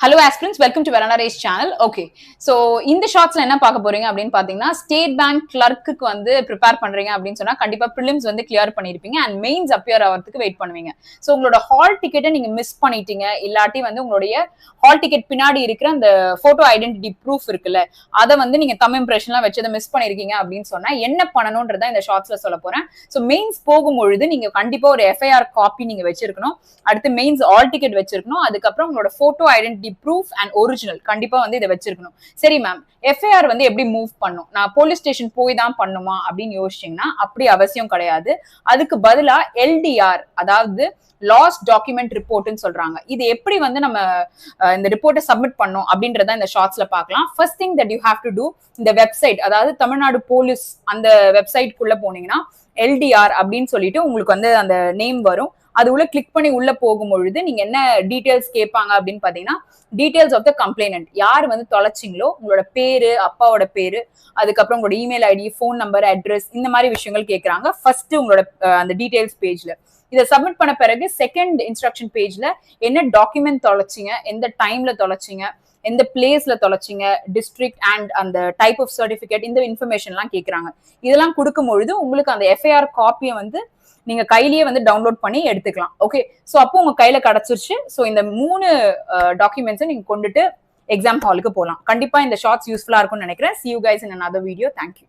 Hello aspirants, welcome to Verana Race channel. Okay, so இந்த ஷார்ட்ஸ்ல என்ன பார்க்க போறீங்க அப்படின்னு பாத்தீங்கன்னா, ஸ்டேட் பேங்க் கிளர்க்குக்கு வந்து ப்ரிப்பேர் பண்றீங்க அப்படின்னு சொன்னா கண்டிப்பா ப்ரிலிம்ஸ் வந்து கிளியர் பண்ணிருப்பீங்க அண்ட் மெயின்ஸ் அப்பியர் ஆகிறதுக்கு வெயிட் பண்ணுவீங்க. ஸோ உங்களோட ஹால் டிக்கெட்டை நீங்க மிஸ் பண்ணிட்டீங்க, இல்லாட்டி வந்து உங்களுடைய ஹால் டிக்கெட் பின்னாடி இருக்கிற அந்த போட்டோ ஐடென்டிட்டி ப்ரூஃப் இருக்குல்ல, அதை வந்து நீங்க தம் இம்ப்ரெஷன்லாம் வச்சதை மிஸ் பண்ணிருக்கீங்க அப்படின்னு சொன்னா என்ன பண்ணணும்ன்றத இந்த ஷார்ட்ஸ்ல சொல்ல போறேன். ஸோ மெயின்ஸ் போகும்பொழுது நீங்க கண்டிப்பா ஒரு எஃப்ஐஆர் காப்பி நீங்க வச்சிருக்கணும், அடுத்து மெயின்ஸ் ஆல் டிக்கெட் வச்சிருக்கணும், அதுக்கப்புறம் உங்களோட photo identity proof and original கண்டிப்பா வந்து இதை வச்சிருக்கணும். சரி மேம், எஃப்ஐஆர் வந்து எப்படி மூவ் பண்ணும், நான் போலீஸ் ஸ்டேஷன் போய் தான் பண்ணுமா அப்படின்னு யோசிச்சீங்கன்னா அப்படி அவசியம் கிடையாது. அதுக்கு பதிலா எல்டிஆர், அதாவது லாஸ்ட் டாக்குமெண்ட் ரிப்போர்ட்னு சொல்றாங்க. இது எப்படி வந்து நம்ம இந்த ரிப்போர்ட்டை சப்மிட் பண்ணோம் அப்படின்றத இந்த ஷார்ட்ஸ்ல பார்க்கலாம். First thing that you have to do, இந்த வெப்சைட், அதாவது தமிழ்நாடு போலீஸ் அந்த வெப்சைட்குள்ள போனீங்கன்னா எல்டிஆர் அப்படின்னு சொல்லிட்டு உங்களுக்கு வந்து அந்த நேம் வரும். அது உள்ள கிளிக் பண்ணி உள்ள போகும்பொழுது நீங்க என்ன டீடைல்ஸ் கேட்பாங்க அப்படின்னு பாத்தீங்கன்னா, டீடைல்ஸ் ஆஃப் த கம்ப்ளைனன்ட், யார் வந்து தொலைச்சிங்களோ உங்களோட பேரு, அப்பாவோட பேரு, அதுக்கப்புறம் உங்களோட email ID, phone number, address, இந்த மாதிரி விஷயங்கள் கேட்கறாங்க ஃபர்ஸ்ட் உங்களோட அந்த டீடைல்ஸ் பேஜ்ல. இதை சப்மிட் பண்ண பிறகு செகண்ட் இன்ஸ்ட்ரக்ஷன் பேஜ்ல என்ன டாக்குமெண்ட் தொலைச்சிங்க, எந்த டைம்ல தொலைச்சிங்க, எந்த பிளேஸ்ல தொலைச்சிங்க, டிஸ்ட்ரிக்ட் அண்ட் அந்த டைப் ஆஃப் சர்டிபிகேட், இந்த இன்ஃபர்மேஷன்லாம் கேட்கறாங்க. இதெல்லாம் கொடுக்கும்பொழுது உங்களுக்கு அந்த எஃப்ஐஆர் காப்பியை வந்து நீங்க கையிலேயே வந்து டவுன்லோட் பண்ணி எடுத்துக்கலாம். ஓகே, சோ அப்போ உங்க கையில கிடைச்சிருச்சு. சோ இந்த 3 டாக்குமெண்ட்ஸை நீங்க கொண்டுட்டு எக்ஸாம் ஹாலுக்கு போகலாம். கண்டிப்பா இந்த ஷார்ட்ஸ் யூஸ்ஃபுல்லா இருக்கும்னு நினைக்கிறேன். See you guys in another video. Thank you.